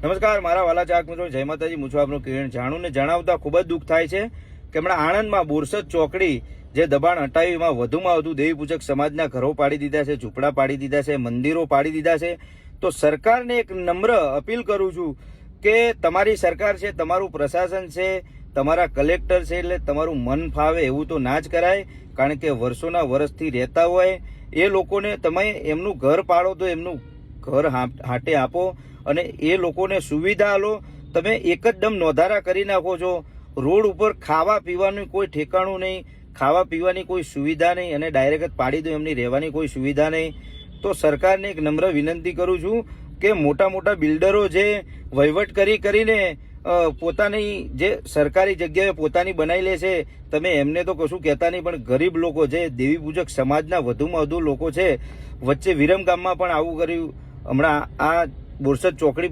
નમસ્કાર મારા વાલા ચાહક મિત્રો, જય માતાજી. હું છું આપનું કિરણ. જાણું ને જણાવતા ખૂબ જ દુઃખ થાય છે કે હમણાં આણંદમાં બોરસદ ચોકડી જે દબાણ હટાવી એમાં વધુમાં વધુ દેવી પૂજક સમાજના ઘરો પાડી દીધા છે, ઝૂંપડા પાડી દીધા છે, મંદિરો પાડી દીધા છે. તો સરકારને એક નમ્ર અપીલ કરું છું કે તમારી સરકાર છે, તમારું પ્રશાસન છે, તમારા કલેક્ટર છે, એટલે તમારું મન ફાવે એવું તો ના જ કરાય. કારણ કે વર્ષોના વર્ષથી રહેતા હોય એ લોકોને તમે એમનું ઘર પાડો તો એમનું ઘર હાટે આપો અને એ લોકોને સુવિધા આલો. તમે એક જ દમ નોંધારા કરી નાખો છો. રોડ ઉપર ખાવા પીવાનું કોઈ ઠેકાણું નહીં, ખાવા પીવાની કોઈ સુવિધા નહીં અને ડાયરેક્ટ જ પાડી દો, એમની રહેવાની કોઈ સુવિધા નહીં. તો સરકારને એક નમ્ર વિનંતી કરું છું કે મોટા મોટા બિલ્ડરો જે વહીવટ કરીને પોતાની જે સરકારી જગ્યાએ પોતાની બનાવી લે છે, તમે એમને તો કશું કહેતા નહીં, પણ ગરીબ લોકો જે દેવી પૂજક સમાજના વધુમાં વધુ લોકો છે, વચ્ચે વિરમગામમાં પણ આવું કર્યું. હમણાં આ બોરસદ ચોકડી